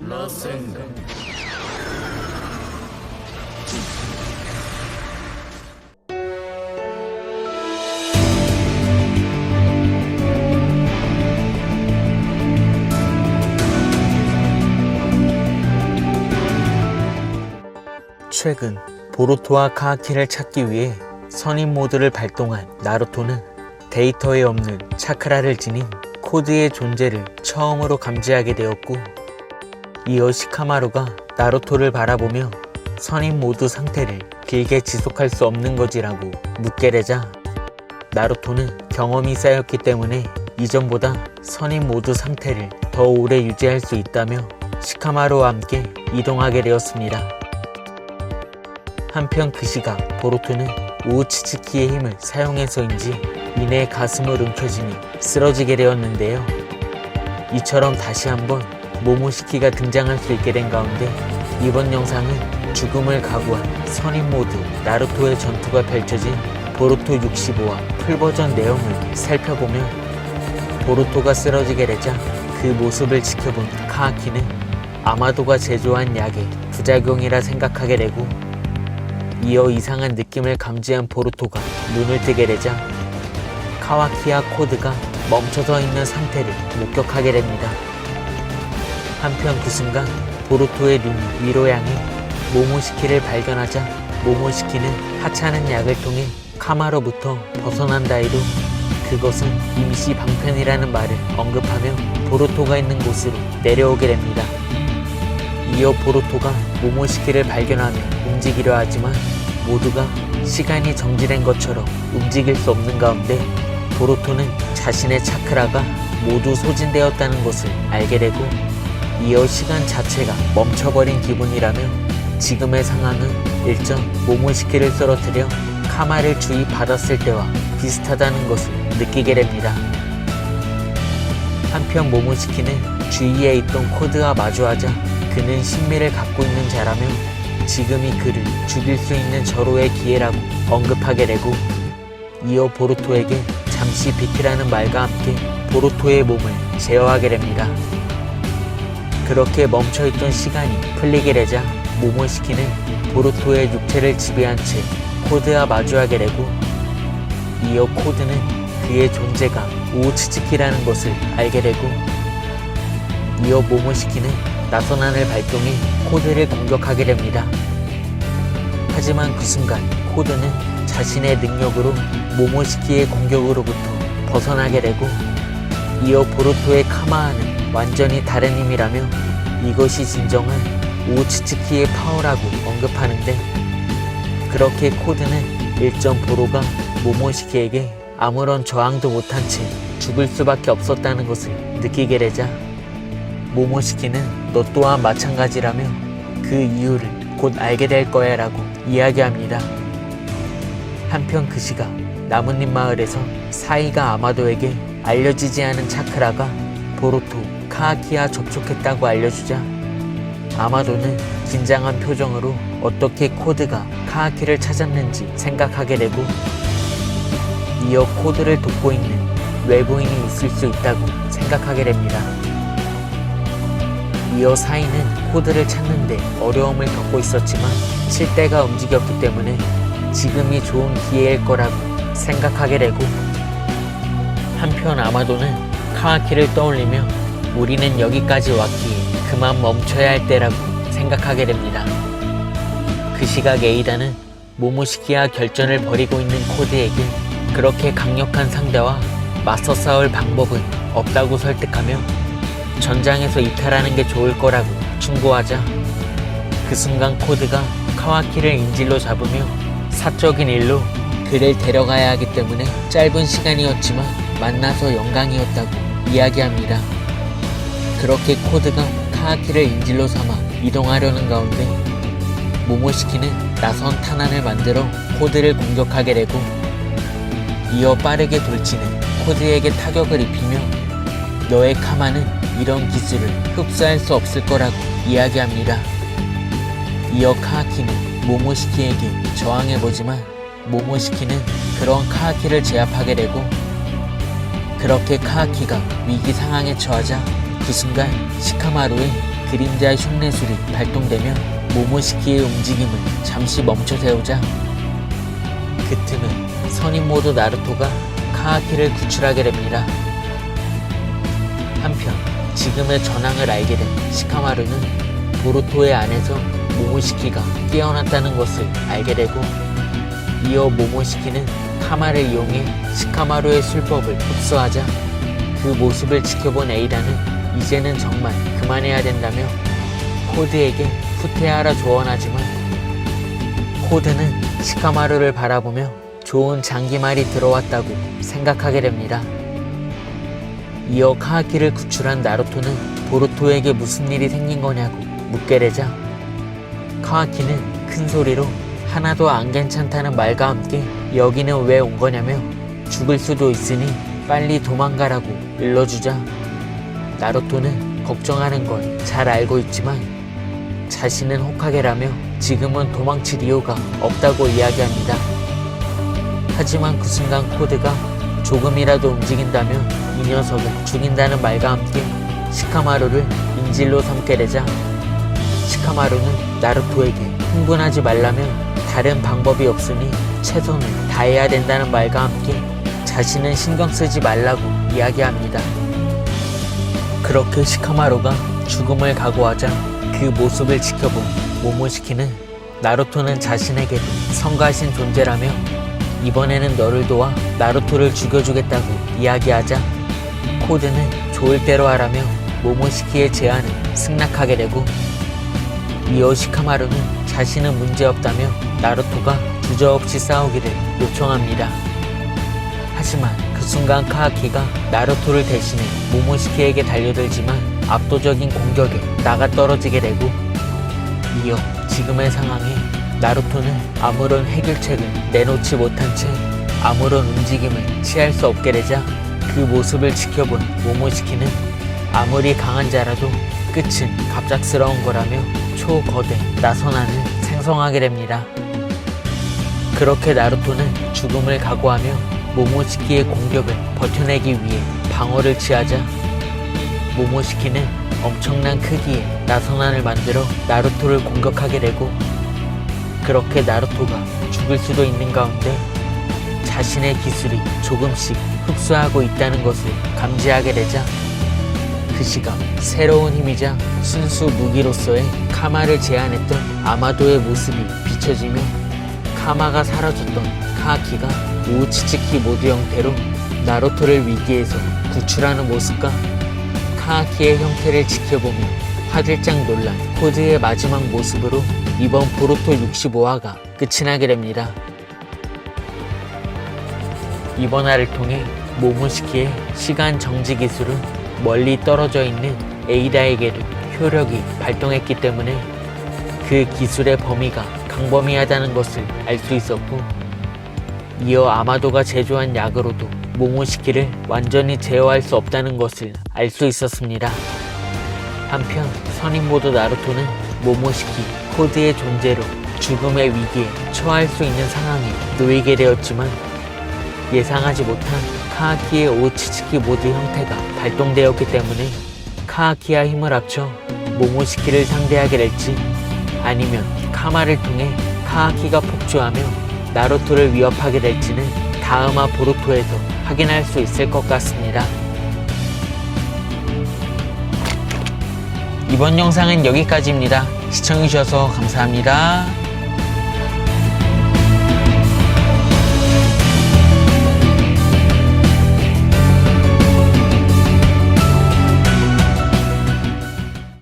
라센간. 최근 보루토와 카하키를 찾기 위해 선임 모드를 발동한 나루토는 데이터에 없는 차크라를 지닌 코드의 존재를 처음으로 감지하게 되었고, 이어 시카마루가 나루토를 바라보며 선임 모드 상태를 길게 지속할 수 없는 거지라고 묻게 되자, 나루토는 경험이 쌓였기 때문에 이전보다 선임 모드 상태를 더 오래 유지할 수 있다며 시카마루와 함께 이동하게 되었습니다. 한편 그 시각 보루토는 우우치츠키의 힘을 사용해서인지 이내 가슴을 움켜쥐니 쓰러지게 되었는데요. 이처럼 다시 한번 모모시키가 등장할 수 있게 된 가운데, 이번 영상은 죽음을 각오한 선임 모드 나루토의 전투가 펼쳐진 보루토 65화 풀버전 내용을 살펴보며, 보루토가 쓰러지게 되자 그 모습을 지켜본 카하키는 아마도가 제조한 약의 부작용이라 생각하게 되고, 이어 이상한 느낌을 감지한 보루토가 눈을 뜨게 되자 카와키와 코드가 멈춰서 있는 상태를 목격하게 됩니다. 한편 그 순간 보루토의 눈이 위로 향해 모모시키를 발견하자, 모모시키는 하찮은 약을 통해 카마로부터 벗어난다 해도 그것은 임시 방편이라는 말을 언급하며 보루토가 있는 곳으로 내려오게 됩니다. 이어 보루토가 모모시키를 발견하며 움직이려 하지만 모두가 시간이 정지된 것처럼 움직일 수 없는 가운데, 보루토는 자신의 차크라가 모두 소진되었다는 것을 알게 되고, 이어 시간 자체가 멈춰버린 기분이라며 지금의 상황은 일전 모모시키를 쓰러뜨려 카마를 주입받았을 때와 비슷하다는 것을 느끼게 됩니다. 한편 모모시키는 주위에 있던 코드와 마주하자 그는 신미를 갖고 있는 자라며 지금이 그를 죽일 수 있는 절호의 기회라고 언급하게 되고, 이어 보루토에게 잠시 비키라는 말과 함께 보루토의 몸을 제어하게 됩니다. 그렇게 멈춰있던 시간이 풀리게 되자 모모시키는 보루토의 육체를 지배한 채 코드와 마주하게 되고, 이어 코드는 그의 존재가 우우츠츠키라는 것을 알게 되고, 이어 모모시키는 나선안을 발동해 코드를 공격하게 됩니다. 하지만 그 순간 코드는 자신의 능력으로 모모시키의 공격으로부터 벗어나게 되고, 이어 보루토의 카마하는 완전히 다른 힘이라며 이것이 진정한 우우츠츠키의 파워라고 언급하는데, 그렇게 코드는 일전 보로가 모모시키에게 아무런 저항도 못한 채 죽을 수밖에 없었다는 것을 느끼게 되자, 모모시키는 너 또한 마찬가지라며 그 이유를 곧 알게 될 거야 라고 이야기합니다. 한편 그 시각 나뭇잎 마을에서 사이가 아마도에게 알려지지 않은 차크라가 보루토, 카하키와 접촉했다고 알려주자, 아마도는 긴장한 표정으로 어떻게 코드가 카하키를 찾았는지 생각하게 되고, 이어 코드를 돕고 있는 외부인이 있을 수 있다고 생각하게 됩니다. 이어 사이는 코드를 찾는데 어려움을 겪고 있었지만 칠대가 움직였기 때문에 지금이 좋은 기회일 거라고 생각하게 되고, 한편 아마도는 카하키를 떠올리며 우리는 여기까지 왔기에 그만 멈춰야 할 때라고 생각하게 됩니다. 그 시각 에이다는 모모시키와 결전을 벌이고 있는 코드에게 그렇게 강력한 상대와 맞서 싸울 방법은 없다고 설득하며 전장에서 이탈하는 게 좋을 거라고 충고하자, 그 순간 코드가 카와키를 인질로 잡으며 사적인 일로 그를 데려가야 하기 때문에 짧은 시간이었지만 만나서 영광이었다고 이야기합니다. 그렇게 코드가 카와키를 인질로 삼아 이동하려는 가운데 모모시키는 나선 탄환을 만들어 코드를 공격하게 되고, 이어 빠르게 돌치는 코드에게 타격을 입히며 너의 카마는 이런 기술을 흡수할 수 없을 거라고 이야기합니다. 이어 카하키는 모모시키에게 저항해보지만 모모시키는 그런 카하키를 제압하게 되고, 그렇게 카하키가 위기 상황에 처하자 그 순간 시카마루의 그림자 흉내술이 발동되며 모모시키의 움직임을 잠시 멈춰 세우자 그 틈에 선임 모드 나루토가 카하키를 구출하게 됩니다. 한편 지금의 전황을 알게 된 시카마루는 보루토의 안에서 모모시키가 깨어났다는 것을 알게 되고 이어 모모시키는 카마를 이용해 시카마루의 술법을 흡수하자 그 모습을 지켜본 에이다는 이제는 정말 그만해야 된다며 코드에게 후퇴하라 조언하지만 코드는 시카마루를 바라보며 좋은 장기말이 들어왔다고 생각하게 됩니다. 이어 카하키를 구출한 나루토는 보루토에게 무슨 일이 생긴 거냐고 묻게 되자 카하키는 큰 소리로 하나도 안 괜찮다는 말과 함께 여기는 왜 온 거냐며 죽을 수도 있으니 빨리 도망가라고 일러주자 나루토는 걱정하는 걸 잘 알고 있지만 자신은 호카게라며 지금은 도망칠 이유가 없다고 이야기합니다. 하지만 그 순간 코드가 조금이라도 움직인다며 이 녀석을 죽인다는 말과 함께 시카마루를 인질로 삼게 되자 시카마루는 나루토에게 흥분하지 말라며 다른 방법이 없으니 최선을 다해야 된다는 말과 함께 자신은 신경 쓰지 말라고 이야기합니다. 그렇게 시카마루가 죽음을 각오하자 그 모습을 지켜본 모모시키는 나루토는 자신에게도 성가신 존재라며 이번에는 너를 도와 나루토를 죽여주겠다고 이야기하자 코드는 좋을 대로 하라며 모모시키의 제안을 승낙하게 되고 이어 시카마루는 자신은 문제없다며 나루토가 주저없이 싸우기를 요청합니다. 하지만 그 순간 카하키가 나루토를 대신해 모모시키에게 달려들지만 압도적인 공격에 나가떨어지게 되고 이어 지금의 상황에 나루토는 아무런 해결책을 내놓지 못한 채 아무런 움직임을 취할 수 없게 되자 그 모습을 지켜본 모모시키는 아무리 강한 자라도 끝은 갑작스러운 거라며 초거대 나선안을 생성하게 됩니다. 그렇게 나루토는 죽음을 각오하며 모모시키의 공격을 버텨내기 위해 방어를 취하자 모모시키는 엄청난 크기의 나선안을 만들어 나루토를 공격하게 되고 그렇게 나루토가 죽을 수도 있는 가운데 자신의 기술이 조금씩 흡수하고 있다는 것을 감지하게 되자 그 시각 새로운 힘이자 순수 무기로서의 카마를 제안했던 아마도의 모습이 비춰지며 카마가 사라졌던 카하키가 우우치츠키 모드 형태로 나루토를 위기에서 구출하는 모습과 카하키의 형태를 지켜보며 화들짝 놀란 코드의 마지막 모습으로 이번 보루토 65화가 끝이 나게 됩니다. 이번 화를 통해 모모시키의 시간 정지 기술은 멀리 떨어져 있는 에이다에게도 효력이 발동했기 때문에 그 기술의 범위가 강범위하다는 것을 알 수 있었고 이어 아마도가 제조한 약으로도 모모시키를 완전히 제어할 수 없다는 것을 알 수 있었습니다. 한편 선임 모드 나루토는 모모시키, 코드의 존재로 죽음의 위기에 처할 수 있는 상황에 놓이게 되었지만 예상하지 못한 카하키의 오치츠키 모드 형태가 발동되었기 때문에 카하키와 힘을 합쳐 모모시키를 상대하게 될지 아니면 카마를 통해 카하키가 폭주하며 나루토를 위협하게 될지는 다음화 보루토에서 확인할 수 있을 것 같습니다. 이번 영상은 여기까지입니다. 시청해주셔서 감사합니다.